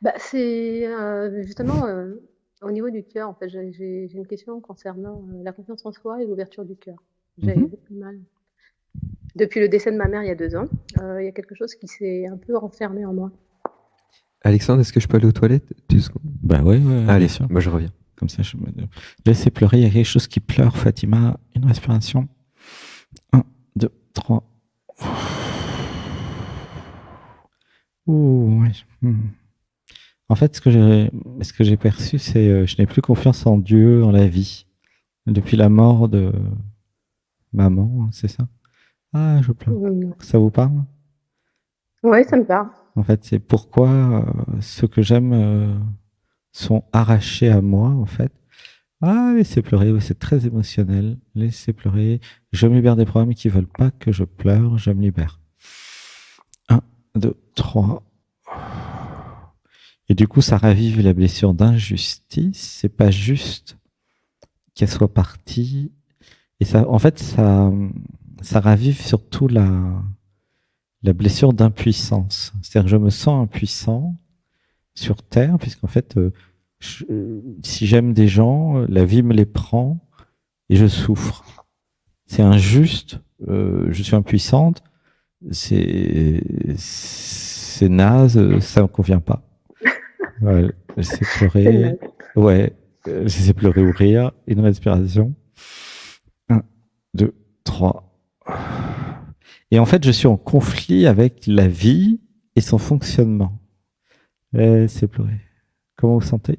Bah, c'est justement au niveau du cœur, en fait, j'ai une question concernant la confiance en soi et l'ouverture du cœur. J'ai Mhm. beaucoup de mal. Depuis le décès de ma mère il y a 2 ans, il y a quelque chose qui s'est un peu renfermé en moi. Alexandre, est-ce que je peux aller aux toilettes 2 secondes? Bah ouais, ouais, bien Allez, sûr. bah je reviens. Comme ça, laissez pleurer. Il y a quelque chose qui pleure, Fatima. Une respiration. Un, deux, trois. Ouh, ouais. En fait, ce que j'ai perçu, c'est je n'ai plus confiance en Dieu, en la vie. Depuis la mort de maman, hein, c'est ça? Ah, je pleure. Mm. Ça vous parle? Ouais, ça me parle. En fait, c'est pourquoi ceux que j'aime sont arrachés à moi, en fait. Ah, laissez pleurer, oui, c'est très émotionnel. Laissez pleurer. Je me libère des problèmes qui veulent pas que je pleure, je me libère. Un, deux, trois. Et du coup, ça ravive la blessure d'injustice. C'est pas juste qu'elle soit partie. Et ça, en fait, ça ravive surtout la blessure d'impuissance. C'est-à-dire que je me sens impuissant sur Terre, puisqu'en fait, si j'aime des gens, la vie me les prend et je souffre. C'est injuste, je suis impuissante, c'est naze, ça me convient pas. Ouais, je sais C'est pleurer, naze. ouais, je sais pleurer ou rire, une respiration. Un, deux, trois. Et en fait, je suis en conflit avec la vie et son fonctionnement. Laissez pleurer. Comment vous sentez?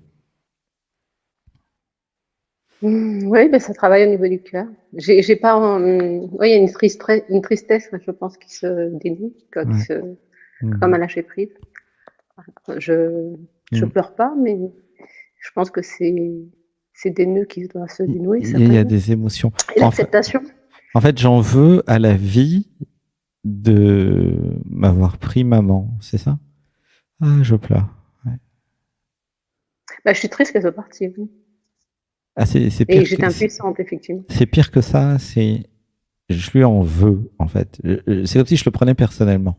Oui, ben ça travaille au niveau du cœur. J'ai pas, ouais, il y a une tristesse, je pense, qui se dénoue, quoi, Ouais. comme Mhm. un lâcher prise. Je, je Mhm. pleure pas, mais je pense que c'est des nœuds qui doivent se dénouer, Il y a certainement. des émotions. Et En fait, l'acceptation. en fait, j'en veux à la vie de m'avoir pris maman, c'est ça? Ah, je pleure. Ouais. Bah, je suis triste qu'elle soit partie, oui. Ah, c'est Et pire que j'étais impuissante, effectivement. c'est pire que ça. C'est je lui en veux en fait. C'est comme si je le prenais personnellement,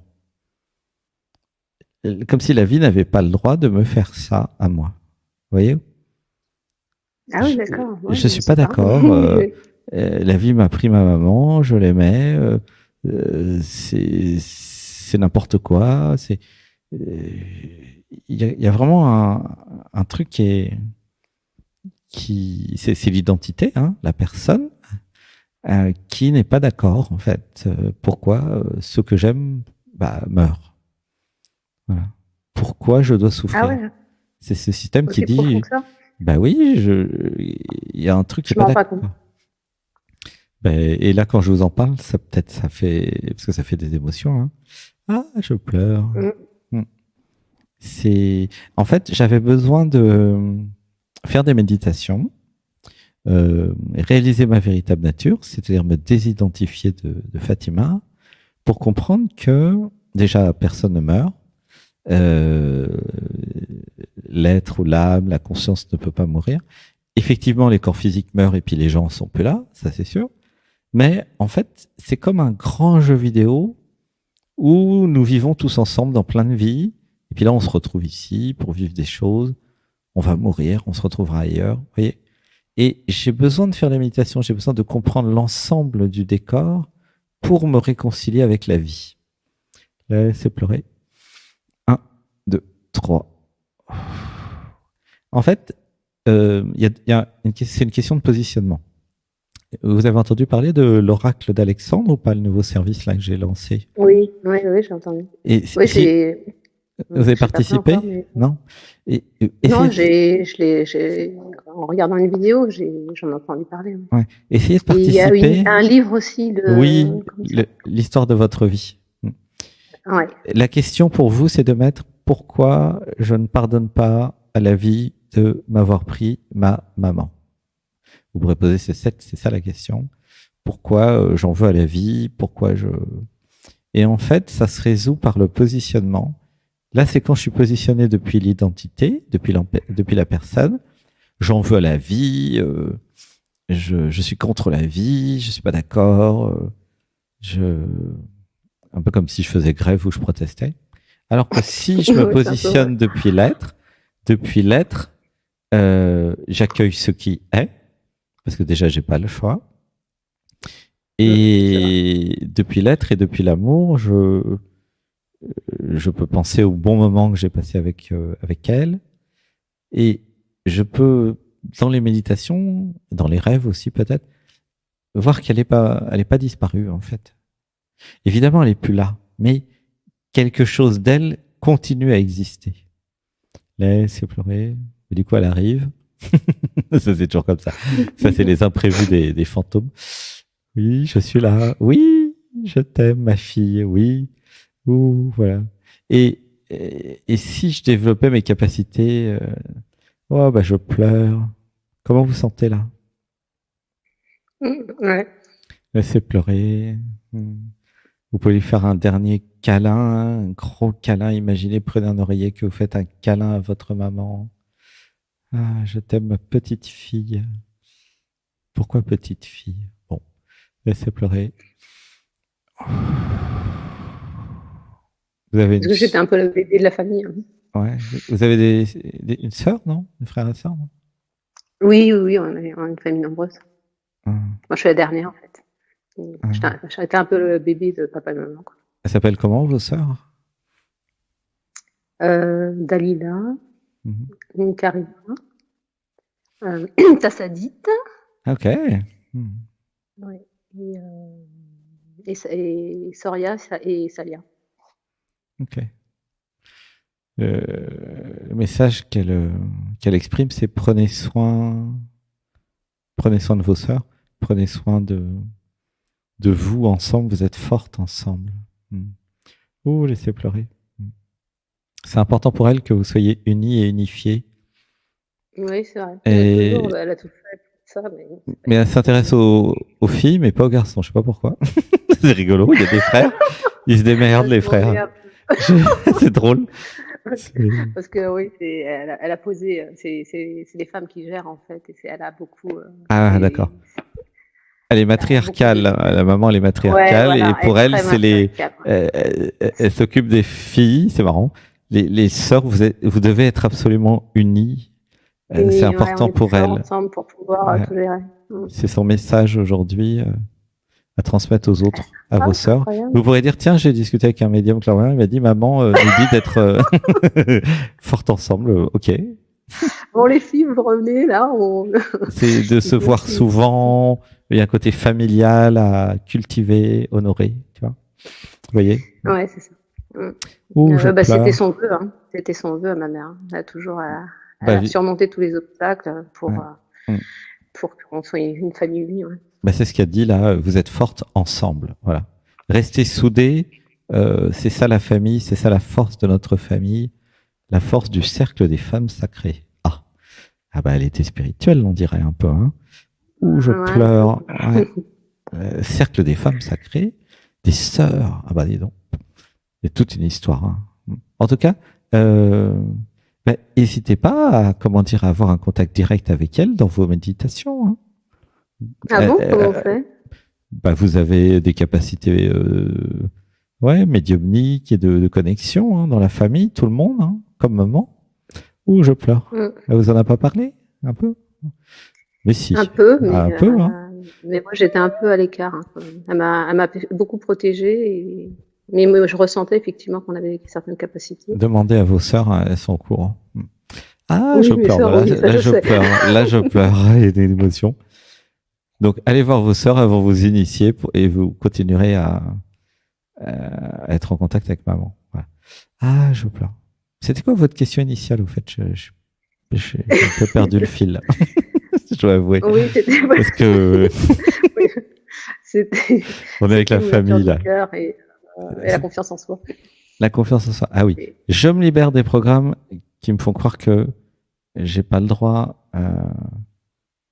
comme si la vie n'avait pas le droit de me faire ça à moi. Vous voyez? Ah oui, Je, d'accord. Ouais, je je suis sais pas pas. d'accord. La vie m'a pris ma maman, je l'aimais. C'est n'importe quoi. Euh, il y a vraiment un truc c'est l'identité, hein, la personne qui n'est pas d'accord en fait. Pourquoi ceux que j'aime meurent. Voilà. Pourquoi je dois Ah souffrir? ouais, C'est ce système qui aussi profond dit que ça. bah oui, il y a un truc qui est Je pas m'en rends pas d'accord. compte. Ben, et là, quand je vous en parle, ça peut-être ça fait parce que ça fait des émotions. Hein. Ah, je pleure. Mm. Hmm. C'est en fait, j'avais besoin de faire des méditations, réaliser ma véritable nature, c'est-à-dire me désidentifier de Fatima, pour comprendre que déjà personne ne meurt. Euh, L'être ou l'âme, la conscience ne peut pas mourir. Effectivement, les corps physiques meurent et puis les gens sont plus là, ça c'est sûr. Mais en fait, c'est comme un grand jeu vidéo où nous vivons tous ensemble dans plein de vies. Et puis là, on se retrouve ici pour vivre des choses. On va mourir, on se retrouvera ailleurs. Vous voyez. Et j'ai besoin de faire la méditation, j'ai besoin de comprendre l'ensemble du décor pour me réconcilier avec la vie. Laissez pleurer. Un, deux, trois. En fait, c'est une question de positionnement. Vous avez entendu parler de l'oracle d'Alexandre ou pas, le nouveau service là que j'ai lancé? Oui, oui, oui, j'ai entendu. Et Oui, si vous avez j'ai pas fait participé, encore, mais non? Et non, essayez de, en regardant une vidéo, j'en ai entendu parler. Oui. ouais, essayez de Et il y a participer. un livre aussi Oui, comme ça. l'histoire de votre vie. Ouais. La question pour vous, c'est de mettre pourquoi je ne pardonne pas à la vie de m'avoir pris ma maman. Vous pourrez poser c'est ça la question. Pourquoi j'en veux à la vie? Pourquoi je... Et en fait, ça se résout par le positionnement. Là, c'est quand je suis positionné depuis l'identité, depuis la personne. J'en veux à la vie. Je suis contre la vie. Je suis pas d'accord. Je, un peu comme si je faisais grève ou je protestais. Alors que si je me Oui, c'est un peu vrai. positionne depuis l'être, j'accueille ce qui est, parce que déjà j'ai pas le choix. C'est vrai. Et depuis l'être et depuis l'amour, je peux penser au bon moment que j'ai passé avec elle. Et je peux, dans les méditations, dans les rêves aussi peut-être, voir elle est pas disparue en fait. Évidemment, elle est plus là, mais quelque chose d'elle continue à exister. Laisse pleurer. Et du coup, elle arrive. Ça, c'est toujours comme ça. Ça, c'est les imprévus des fantômes. Oui, je suis là. Oui, je t'aime, ma fille. Oui. Ouh, voilà. Et si je développais mes capacités, oh, bah, je pleure. Comment vous sentez là? Ouais. Laissez pleurer. Hmm. Vous pouvez lui faire un dernier câlin, un gros câlin. Imaginez, prenez un oreiller que vous faites un câlin à votre maman. Ah, je t'aime, ma petite fille. Pourquoi petite fille? Bon, laissez pleurer. Vous avez Parce que j'étais un peu le bébé de la famille, hein. ouais, vous avez une sœur, non? Une frère et sœur, non? Oui, oui, oui, on est une famille nombreuse. Hum, Moi, je suis la dernière, en fait. hum. J'étais un peu le bébé de papa et de maman, quoi. Elle s'appelle comment, vos sœurs? Dalila, Mhm. Karima, euh, Tassadit, Ok. Mhm. ouais, et Soria et Salia. Ok. Le message qu'elle exprime, c'est prenez soin de vos sœurs, prenez soin de vous ensemble, vous êtes fortes ensemble. Mhm. Ouh, laissez pleurer. Mhm. C'est important pour elle que vous soyez unis et unifiés. Oui, c'est vrai. Et, Elle a tout fait pour ça, mais c'est pas mais elle évident. s'intéresse aux filles, mais pas aux garçons. Je sais pas pourquoi. C'est rigolo. Il y a des frères. Ils se démerdent, Elle les se moquait frères. un peu. C'est drôle. Parce que, C'est- parce que oui, elle a posé, c'est les femmes qui gèrent en fait, et elle a beaucoup, Ah, d'accord. Elle est beaucoup matriarcale. de. La maman, elle est Ouais, matriarcale. Et voilà, elle est pour elle, très c'est les. matriarcale. Elle s'occupe des filles. C'est marrant. Les sœurs, vous devez être absolument unis. C'est Unis, ouais, on important est plus pour forts elle. ensemble pour pouvoir Ouais. tout gérer. C'est son message aujourd'hui à transmettre aux autres, à Ah, vos c'est sœurs. incroyable. Vous pourrez dire, tiens, j'ai discuté avec un médium clairvoyant, il m'a dit, maman nous dit d'être fortes ensemble. Ok. Bon, les filles, vous revenez là, C'est de se voir merci. souvent. Il y a un côté familial à cultiver, honorer. Tu vois. Vous voyez? Ouais, c'est ça. Mm. Ouh, je Bah, c'était pleure. son vœu, hein. C'était son vœu à ma mère, hein. Elle Bah, a surmonté tous les obstacles ouais. Mm. pour qu'on soit une famille unie, ouais. Bah, c'est ce qu'elle dit là. Vous êtes fortes ensemble. Voilà. Restez soudés. C'est ça la famille. C'est ça la force de notre famille. La force du cercle des femmes sacrées. Ah. Ah bah elle était spirituelle, on dirait un peu. Hein. Ouh, je Ouais, un peu. pleure. Ouais. Cercle des femmes sacrées, des sœurs. Ah bah dis donc. Il y a toute une histoire. Hein. En tout cas, n'hésitez pas à, comment dire, à avoir un contact direct avec elle dans vos méditations. Hein. Ah bon? Comment on fait? Bah, vous avez des capacités ouais, médiumniques et de connexion hein, dans la famille, tout le monde, hein, comme maman. Ouh, je pleure. Mm. Elle vous en a pas parlé? Un peu? Mais si. Un peu, Un peu, hein. mais moi j'étais un peu à l'écart, hein, quand même. Elle m'a beaucoup protégée, mais moi, je ressentais effectivement qu'on avait certaines capacités. Demandez à vos sœurs, hein, elles sont au courant. Ah, je Oui, mes pleure. sœurs, Voilà, oui, ça là je je sais. pleure. Là je pleure. Il y a des émotions. Donc allez voir vos sœurs, elles vont vous initier et vous continuerez à être en contact avec maman. Voilà. Ah, je pleure. C'était quoi votre question initiale au fait? J'ai un peu perdu le fil là. Je dois avouer. Oui, c'était, Parce que oui, c'était, on est avec c'était la l'ouverture famille du là. cœur et la confiance en soi. La confiance en soi. Ah oui. Et- Je me libère des programmes qui me font croire que j'ai pas le droit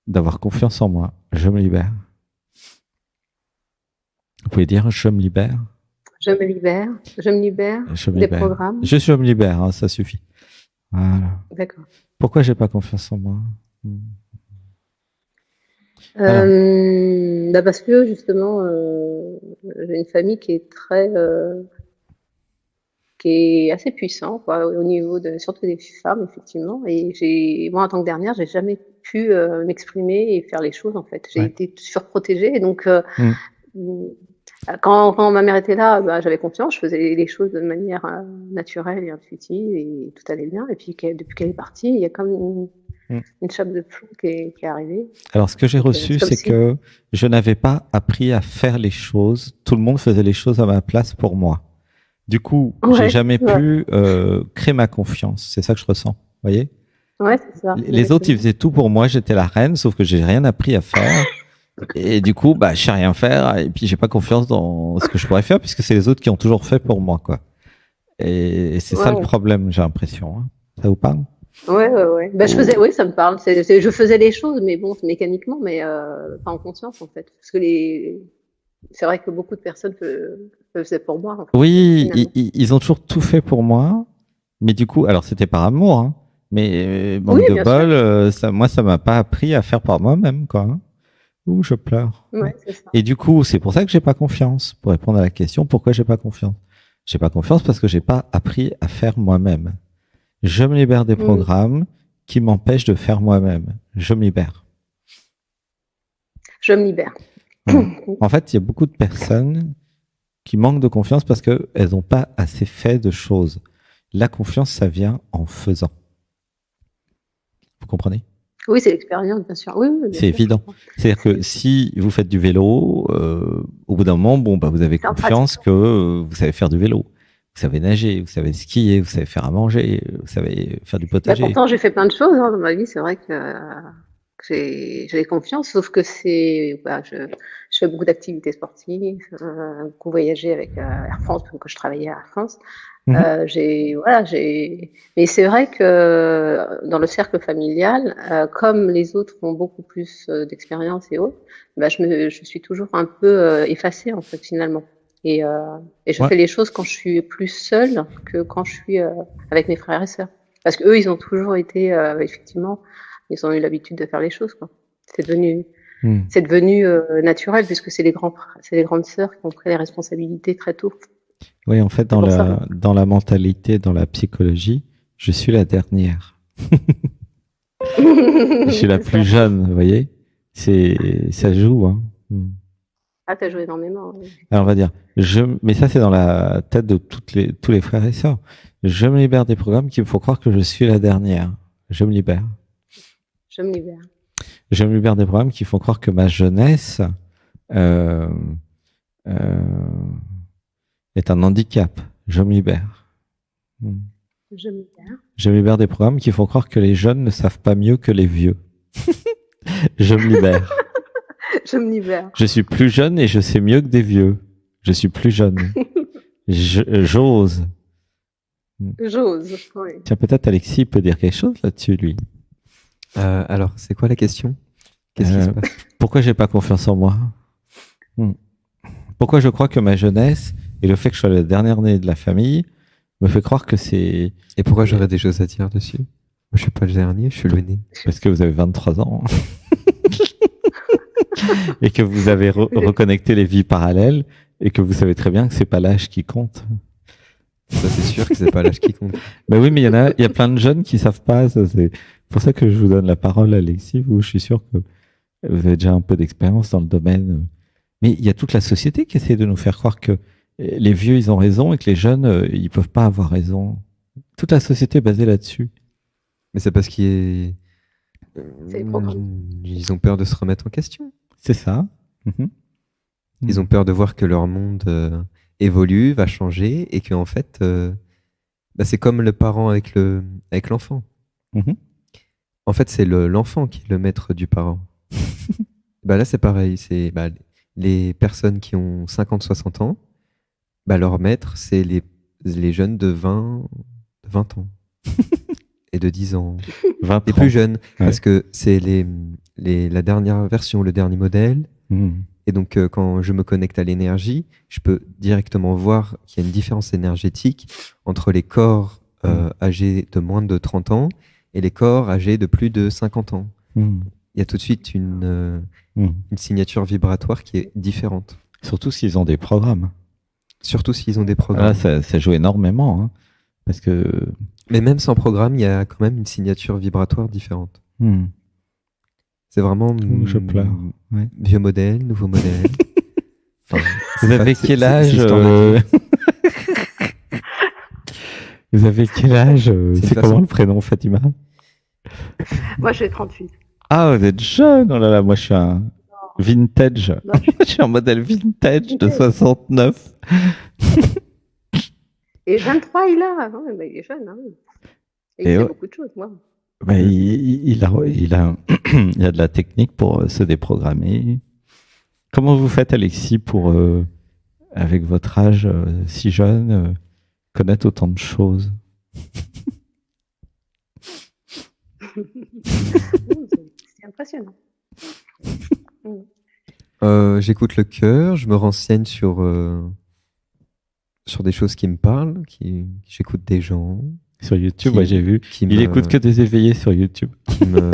d'avoir confiance en moi. Je me libère. Vous pouvez dire je me libère. je me libère Je me des libère. programmes. Je me libère, hein, ça suffit. Voilà. D'accord. Pourquoi j'ai pas confiance en moi? Alors, Bah parce que justement, j'ai une famille qui est très, qui est assez puissant, quoi, au niveau surtout des femmes, effectivement. Et moi, en tant que dernière, j'ai jamais pu m'exprimer et faire les choses, en fait. J'ai été surprotégée, et donc quand ma mère était là, j'avais confiance, je faisais les choses de manière naturelle et intuitive, et tout allait bien. Et puis depuis qu'elle est partie, il y a comme une chape de plomb qui est arrivée. Alors, ce que j'ai reçu, c'est que je n'avais pas appris à faire les choses. Tout le monde faisait les choses à ma place pour moi. Du coup, j'ai jamais pu créer ma confiance. C'est ça que je ressens. Vous voyez? Ouais, c'est ça. Les autres, ils faisaient tout pour moi. J'étais la reine, sauf que j'ai rien appris à faire. Et du coup, je sais rien faire. Et puis, j'ai pas confiance dans ce que je pourrais faire, puisque c'est les autres qui ont toujours fait pour moi, quoi. Et c'est ça le problème, j'ai l'impression. Hein. Ça vous parle? Ouais. Oui, ça me parle. Je faisais les choses, mais bon, mécaniquement, mais pas en conscience, en fait. Parce que c'est vrai que beaucoup de personnes le faisaient pour moi. En fait, oui, ils ont toujours tout fait pour moi. Mais du coup, alors c'était par amour, hein. Mais manque de bol, moi, ça m'a pas appris à faire par moi-même, quoi. Hein. Ouh, je pleure. Ouais, c'est ça. Et du coup, c'est pour ça que j'ai pas confiance. Pour répondre à la question, pourquoi j'ai pas confiance? J'ai pas confiance parce que j'ai pas appris à faire moi-même. Je me libère des programmes qui m'empêchent de faire moi-même. Je me libère. Je me libère. En fait, il y a beaucoup de personnes qui manquent de confiance parce qu'elles n'ont pas assez fait de choses. La confiance, ça vient en faisant. Vous comprenez? Oui, c'est l'expérience, bien sûr. Oui, c'est évident. C'est-à-dire que si vous faites du vélo, au bout d'un moment, vous avez confiance que vous savez faire du vélo. Vous savez nager, vous savez skier, vous savez faire à manger, vous savez faire du potager. Pourtant, j'ai fait plein de choses dans ma vie. C'est vrai que j'ai confiance, sauf que je fais beaucoup d'activités sportives, beaucoup voyagé avec Air France, que je travaillais à Air France. Mais c'est vrai que dans le cercle familial, comme les autres ont beaucoup plus d'expérience et autres, je suis toujours un peu effacée, en fait, finalement. Et je fais les choses quand je suis plus seule que quand je suis avec mes frères et sœurs. Parce que eux, ils ont toujours été, effectivement, ils ont eu l'habitude de faire les choses, quoi. C'est devenu naturel, puisque c'est les grandes sœurs qui ont pris les responsabilités très tôt. Oui, en fait, dans la mentalité, dans la psychologie, je suis la dernière. Je suis la plus jeune, vous voyez. Ça joue, hein. Ah, t'as joué énormément. Oui. Alors, on va dire, mais ça, c'est dans la tête de tous les frères et sœurs. Je me libère des programmes qui me font croire que je suis la dernière. Je me libère. Je me libère. Je me libère des programmes qui font croire que ma jeunesse est un handicap. Je me libère. Je me libère. Je me libère des programmes qui font croire que les jeunes ne savent pas mieux que les vieux. Je me libère. Je me libère. Je suis plus jeune et je sais mieux que des vieux. Je suis plus jeune. J'ose. J'ose, oui. Tiens, peut-être Alexis peut dire quelque chose là-dessus, lui. Alors, c'est quoi la question? Qu'est-ce qui se passe? Pourquoi j'ai pas confiance en moi? Pourquoi je crois que ma jeunesse et le fait que je sois la dernière née de la famille me fait croire que c'est... Et pourquoi j'aurais des choses à dire dessus? Moi, je suis pas le dernier, je suis le né. Parce que vous avez 23 ans. Et que vous avez reconnecté les vies parallèles et que vous savez très bien que c'est pas l'âge qui compte. Ça, c'est sûr que c'est pas l'âge qui compte. Ben oui, mais il y a plein de jeunes qui savent pas. C'est pour ça que je vous donne la parole, Alexis. Je suis sûr que vous avez déjà un peu d'expérience dans le domaine. Mais il y a toute la société qui essaie de nous faire croire que les vieux, ils ont raison et que les jeunes, ils peuvent pas avoir raison. Toute la société est basée là-dessus. Mais c'est parce qu'ils ils ont peur de se remettre en question. C'est ça. Ils ont peur de voir que leur monde évolue, va changer, et qu'en fait, c'est comme le parent avec l'enfant. En fait, c'est l'enfant qui est le maître du parent. Là, c'est pareil. C'est les personnes qui ont 50-60 ans, leur maître, c'est les jeunes de 20 ans. Et de 10 ans. 20 les plus jeunes, parce que c'est la dernière version, le dernier modèle. Et donc, quand je me connecte à l'énergie, je peux directement voir qu'il y a une différence énergétique entre les corps âgés de moins de 30 ans et les corps âgés de plus de 50 ans. Il y a tout de suite une signature vibratoire qui est différente. Surtout s'ils ont des programmes. Surtout s'ils ont des programmes. Ça joue énormément, hein, parce que. Mais même sans programme, il y a quand même une signature vibratoire différente. C'est vraiment. Je pleure. Ouais. Vieux modèle, nouveau modèle. Enfin, vous avez quel âge Vous avez quel âge C'est comment le prénom, Fatima? Moi, j'ai 38. Ah, vous êtes jeune. Oh là là, moi, je suis un vintage. Non, je suis un modèle vintage de 69. Et 23, il a. Non, mais il est jeune. Hein. Et il fait beaucoup de choses, moi. Mais il a de la technique pour se déprogrammer. Comment vous faites, Alexis, pour, avec votre âge si jeune, connaître autant de choses? C'est impressionnant. J'écoute le cœur, je me renseigne sur des choses qui me parlent, j'écoute des gens. Sur YouTube, j'ai vu. Il écoute que des éveillés sur YouTube.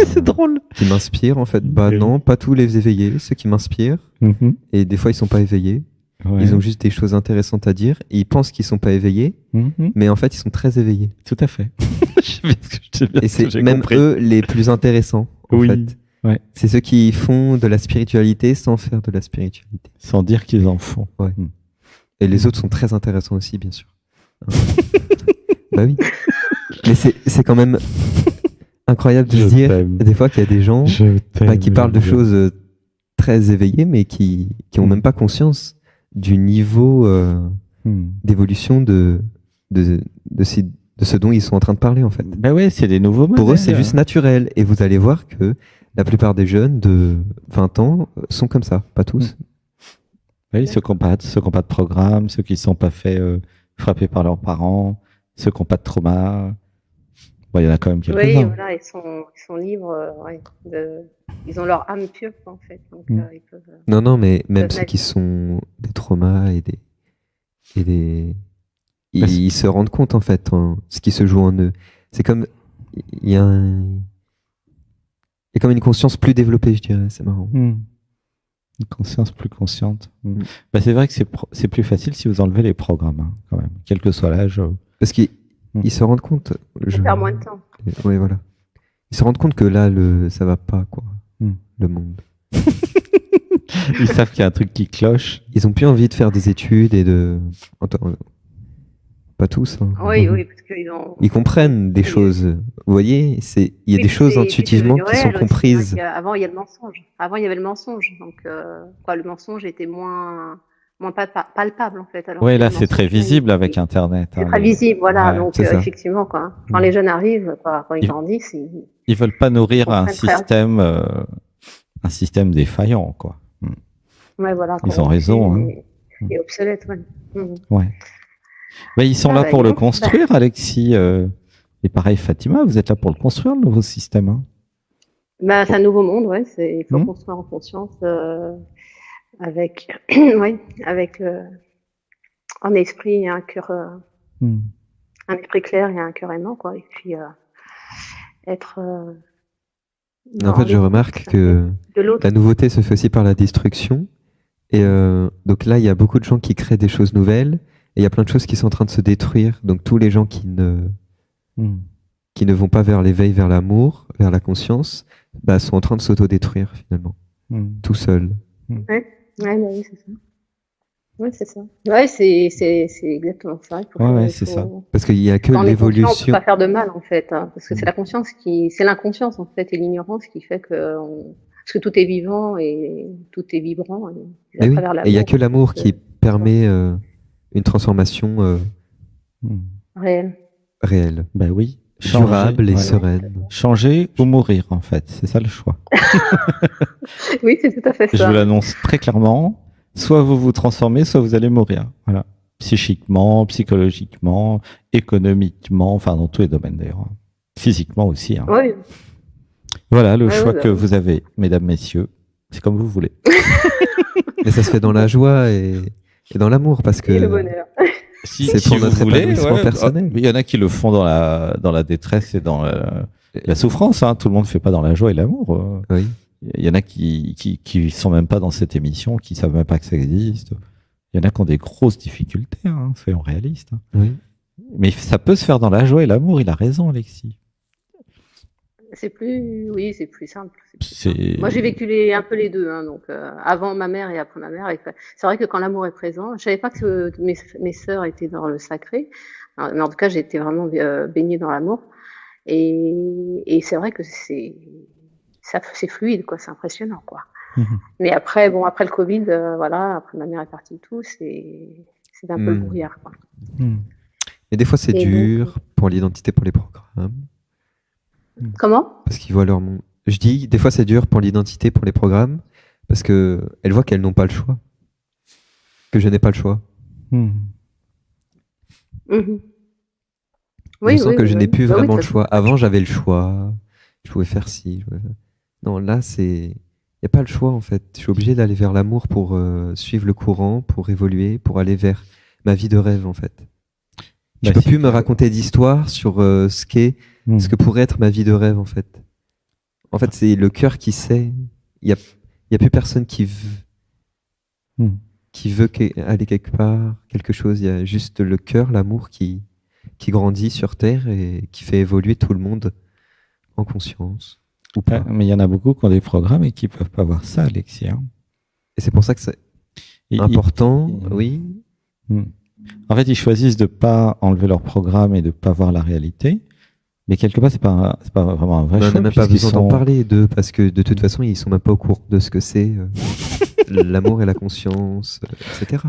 C'est drôle. Qui m'inspirent, en fait. Bah non, pas tous les éveillés, ceux qui m'inspirent. Et des fois, ils sont pas éveillés. Ouais. Ils ont juste des choses intéressantes à dire. Et ils pensent qu'ils sont pas éveillés, mais en fait, ils sont très éveillés. Tout à fait. Et c'est même eux les plus intéressants, en fait. Ouais. C'est ceux qui font de la spiritualité sans faire de la spiritualité. Sans dire qu'ils en font. Ouais. Et les autres sont très intéressants aussi, bien sûr. Bah oui. Mais c'est quand même incroyable de se dire des fois qu'il y a des gens qui parlent de choses très éveillées, mais qui ont même pas conscience du niveau d'évolution de ce dont ils sont en train de parler, en fait. Bah ouais, c'est des nouveaux modèles. Pour eux, c'est juste naturel. Et vous allez voir que la plupart des jeunes de 20 ans sont comme ça, pas tous. Oui, ceux qui n'ont pas de programme, ceux qui ne sont pas fait frapper par leurs parents, ceux qui n'ont pas de trauma. Bon, il y en a quand même quelques-uns. Oui, voilà, ils sont libres. Ils ont leur âme pure, en fait. Donc, ils peuvent, non, mais même ceux qui sont des traumas ils se rendent compte, en fait, ce qui se joue en eux. C'est comme il y a comme une conscience plus développée, je dirais. C'est marrant. Une conscience plus consciente. Bah, c'est vrai que c'est plus facile si vous enlevez les programmes, hein, quand même, quel que soit l'âge. Parce qu'ils se rendent compte. Ça perd moins de temps. Oui, voilà. Ils se rendent compte que là, ça va pas, quoi. Le monde. Ils savent qu'il y a un truc qui cloche. Ils ont plus envie de faire des études et de. Pas tous. Hein. Oui, parce ils comprennent des choses. Vous voyez, il y a des choses intuitivement qui sont comprises. Avant, il y a le mensonge. Avant, il y avait le mensonge. Donc, le mensonge était moins palpable, en fait. Oui, là, c'est très visible avec Internet. C'est très visible, voilà. Ouais, donc, effectivement, quoi. Quand les jeunes arrivent, quand ils grandissent, ils veulent pas nourrir un système défaillant, quoi. Ouais, voilà. Ils ont raison. Et obsolète, ouais. Ouais. Mais ils sont là pour le construire, Alexis. Et pareil, Fatima, vous êtes là pour le construire, le nouveau système. Hein. Bah, c'est un nouveau monde, ouais. Il faut construire en conscience avec un esprit et un cœur, un esprit clair et un cœur aimant, quoi. Et puis être. En fait, je remarque que la nouveauté se fait aussi par la destruction. Et donc là, il y a beaucoup de gens qui créent des choses nouvelles. Et il y a plein de choses qui sont en train de se détruire. Donc tous les gens qui ne vont pas vers l'éveil, vers l'amour, vers la conscience, sont en train de s'autodétruire finalement. Tout seuls. Ouais, oui, c'est ça. Oui, c'est ça. Ouais, c'est exactement ça. C'est ça. Parce qu'il n'y a que l'évolution. On ne peut pas faire de mal, en fait. Hein, parce que c'est la conscience c'est l'inconscience, en fait, et l'ignorance qui fait que parce que tout est vivant et tout est vibrant. Et il n'y a que l'amour qui permet une transformation réelle. Ben oui. Durable et sereine. Changer ou mourir, en fait. C'est ça le choix. Oui, c'est tout à fait ça. Je vous l'annonce très clairement. Soit vous vous transformez, soit vous allez mourir. Voilà. Psychiquement, psychologiquement, économiquement, enfin, dans tous les domaines d'ailleurs. Physiquement aussi. Hein. Oui. Voilà le choix que vous avez, mesdames, messieurs. C'est comme vous voulez. Mais ça se fait dans la joie et dans l'amour, parce que. Et le bonheur. C'est pour notre épanouissement personnel. Il y en a qui le font dans la détresse et dans la souffrance. Hein. Tout le monde ne fait pas dans la joie et l'amour. Oui. Il y en a qui sont même pas dans cette émission, qui savent même pas que ça existe. Il y en a qui ont des grosses difficultés, hein, soyons réalistes. Hein. Oui. Mais ça peut se faire dans la joie et l'amour, il a raison, Alexis. C'est plus simple. Moi, j'ai vécu un peu les deux, hein, donc avant ma mère et après ma mère. C'est vrai que quand l'amour est présent, je savais pas que mes sœurs étaient dans le sacré, mais en tout cas, j'ai été vraiment baignée dans l'amour. Et c'est vrai que c'est fluide, quoi, c'est impressionnant, quoi. Mais après le Covid, voilà, après ma mère est partie et tout, c'est un peu le brouillard, quoi. Et des fois, c'est dur pour l'identité, pour les programmes. Comment ? Parce qu'ils voient leur monde. Je dis, des fois, c'est dur pour l'identité, pour les programmes, parce que elles voient qu'elles n'ont pas le choix. Que je n'ai pas le choix. Oui, je sens que je n'ai plus vraiment le choix. Avant, j'avais le choix. Je pouvais faire ci. Non, là, il n'y a pas le choix, en fait. Je suis obligé d'aller vers l'amour pour suivre le courant, pour évoluer, pour aller vers ma vie de rêve, en fait. Je peux plus me raconter d'histoire sur ce que pourrait être ma vie de rêve, en fait. En fait, c'est le cœur qui sait. Il y a plus personne qui veut aller quelque part, quelque chose. Il y a juste le cœur, l'amour qui grandit sur Terre et qui fait évoluer tout le monde en conscience. Ou pas. Mais il y en a beaucoup qui ont des programmes et qui peuvent pas voir ça, Alexis. Hein. Et c'est pour ça que c'est important, oui. En fait, ils choisissent de pas enlever leur programme et de pas voir la réalité. Mais quelque part, c'est pas vraiment un vrai choix. On n'a même pas besoin d'en parler d'eux, parce que de toute façon, ils sont même pas au courant de ce que c'est l'amour et la conscience, etc.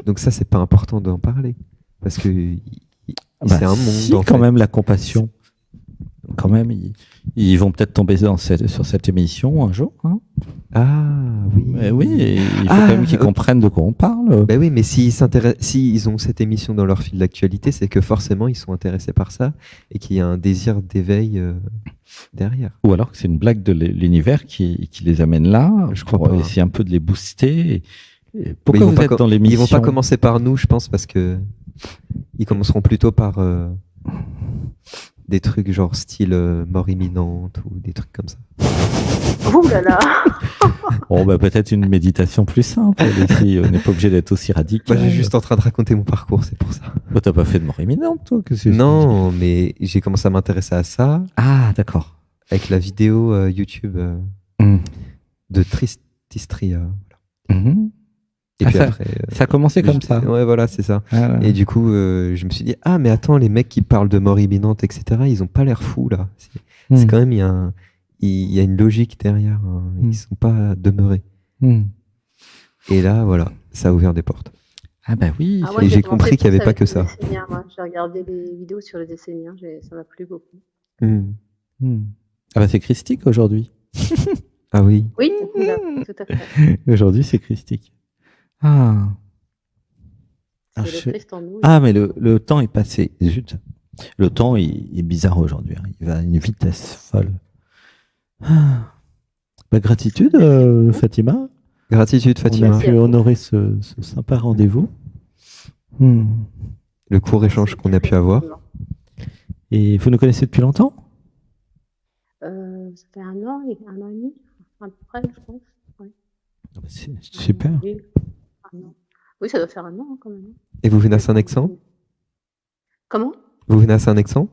Donc ça, c'est pas important d'en parler, parce que c'est un monde. Si, quand même, la compassion. Quand même, ils vont peut-être tomber sur cette émission un jour. Hein. Ah oui. Mais oui, il faut quand même qu'ils comprennent de quoi on parle. Ben oui, mais s'ils ont cette émission dans leur fil d'actualité, c'est que forcément ils sont intéressés par ça et qu'il y a un désir d'éveil derrière. Ou alors que c'est une blague de l'univers qui les amène là. Je crois pas. Essayer un peu de les booster. Pourquoi vous êtes dans l'émission ? Ils vont pas commencer par nous, je pense, parce que ils commenceront plutôt par des trucs genre style mort imminente ou des trucs comme ça. Ouh là là. Bon, bah, peut-être une méditation plus simple. Ici, on n'est pas obligé d'être aussi radical. Moi, j'ai juste en train de raconter mon parcours, c'est pour ça. Bah, t'as pas fait de mort imminente, toi? Non, mais j'ai commencé à m'intéresser à ça. Ah, d'accord. Avec la vidéo YouTube de Trististria. Et puis après, ça a commencé comme ça. Ouais, voilà, c'est ça. Ah, et du coup, je me suis dit, mais attends, les mecs qui parlent de mort imminente, etc., ils ont pas l'air fous, là. C'est quand même, il y a une logique derrière. Hein. Ils sont pas demeurés. Et là, voilà, ça a ouvert des portes. Ah bah oui. Et j'ai compris qu'il n'y avait pas que ça. J'ai regardé des vidéos sur les Esséniens, ça m'a plu beaucoup. Ah bah c'est christique aujourd'hui. Ah oui. Oui, tout à fait. Aujourd'hui, c'est christique. Ah. Mais le temps est passé. Zut. Le temps est bizarre aujourd'hui. Hein. Il va à une vitesse folle. Bah, gratitude, Fatima. Gratitude, Fatima. On a pu honorer ce sympa rendez-vous. Le court échange qu'on a pu avoir. Et vous nous connaissez depuis longtemps ? Ça fait un an et demi, à peu près, je pense. Ouais. C'est super. Oui, ça doit faire un an quand même. Et vous venez à Saint-Nexan ? Comment ? Vous venez à Saint-Nexan ?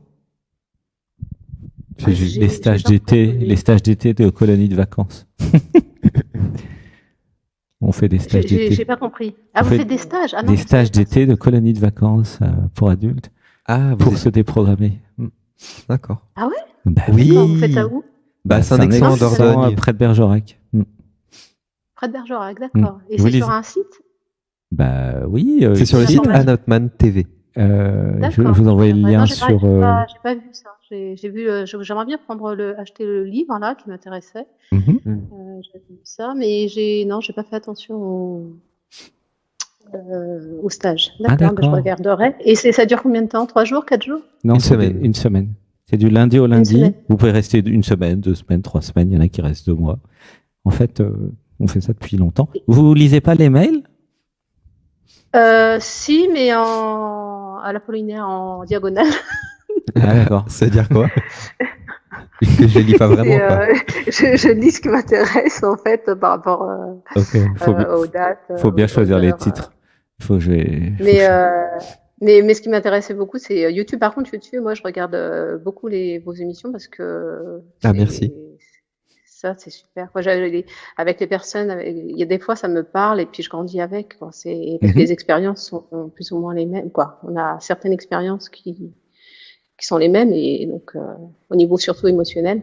Les stages d'été de colonies de vacances. On fait des stages d'été. J'ai pas compris. Ah, vous faites des stages ? Des stages d'été de colonies de vacances pour adultes. Pour se déprogrammer. D'accord. Ah ouais ? Bah oui. Vous faites ça où ? Saint-Nexan, Dordogne. Près de Bergerac. Près de Bergerac, d'accord. Et c'est sur un site ? Bah oui. C'est sur le site Anotman TV. Je vous envoie le lien sur. J'ai pas vu ça. J'aimerais bien acheter le livre là qui m'intéressait. J'ai vu ça, mais j'ai pas fait attention au stage. D'accord, je regarderai. Et ça dure combien de temps ? 3 jours, 4 jours ? Non, une semaine. C'est du lundi au lundi. Vous pouvez rester 1 semaine, 2 semaines, 3 semaines. Il y en a qui restent 2 mois. En fait, on fait ça depuis longtemps. Vous lisez pas les mails ? Si, mais à l'Apollinaire en diagonale. Ah d'accord. Ça veut dire quoi ? Que je lis pas vraiment. Je lis ce qui m'intéresse en fait par rapport aux dates. Faut bien choisir les titres. Faut que je vais. Mais ce qui m'intéressait beaucoup, c'est YouTube. Par contre, YouTube, moi, je regarde beaucoup vos émissions parce que merci. ça, c'est super. Moi, avec les personnes, il y a des fois, ça me parle et puis je grandis avec. Quoi. Parce que les expériences sont plus ou moins les mêmes. Quoi. On a certaines expériences qui sont les mêmes et donc au niveau surtout émotionnel.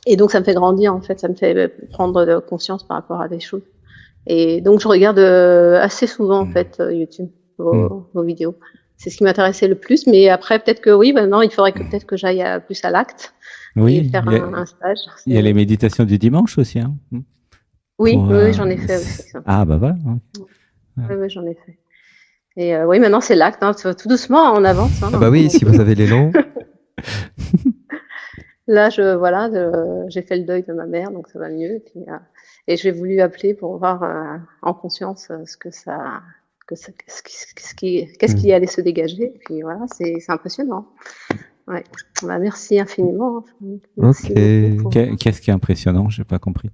Et donc, ça me fait grandir, en fait. Ça me fait prendre conscience par rapport à des choses. Et donc, je regarde assez souvent, en fait, YouTube, vos vidéos. C'est ce qui m'intéressait le plus. Mais après, peut-être que oui, maintenant, il faudrait que peut-être que j'aille plus à l'acte. Oui, et faire un stage. Il y a les méditations du dimanche aussi. Hein. Oui, oui, j'en ai fait aussi. Ça. Ah, bah voilà. Oui, j'en ai fait. Et oui, maintenant, c'est l'acte. Hein. Tout doucement, on avance. Hein, ah bah oui, si vous avez l'élan. Là, j'ai fait le deuil de ma mère, donc ça va mieux. Et j'ai voulu appeler pour voir en conscience qu'est-ce qui allait se dégager. Et puis voilà, c'est impressionnant. Ouais. Bah, merci infiniment. Merci beaucoup. Qu'est-ce qui est impressionnant? J'ai pas compris.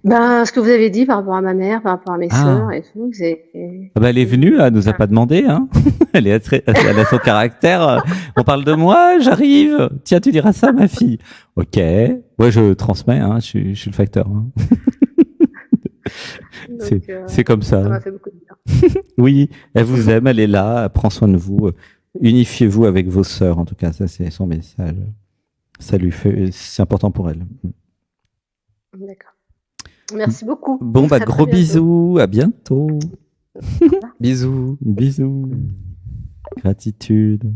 Ben, ce que vous avez dit par rapport à ma mère, par rapport à mes sœurs et tout. Elle est venue, elle nous a pas demandé. Hein. Elle a son caractère. On parle de moi, j'arrive. Tiens, tu diras ça, ma fille. Ok. Ouais, je transmets. Hein. Je suis le facteur. Hein. C'est comme ça. Ça m'a fait beaucoup de bien. Oui, elle vous aime, elle est là, elle prend soin de vous. Unifiez-vous avec vos sœurs, en tout cas, ça c'est son message. Ça lui fait, c'est important pour elle. D'accord. Merci beaucoup. Bon, bah, gros bisous, à bientôt. Bisous. Bisous. Gratitude.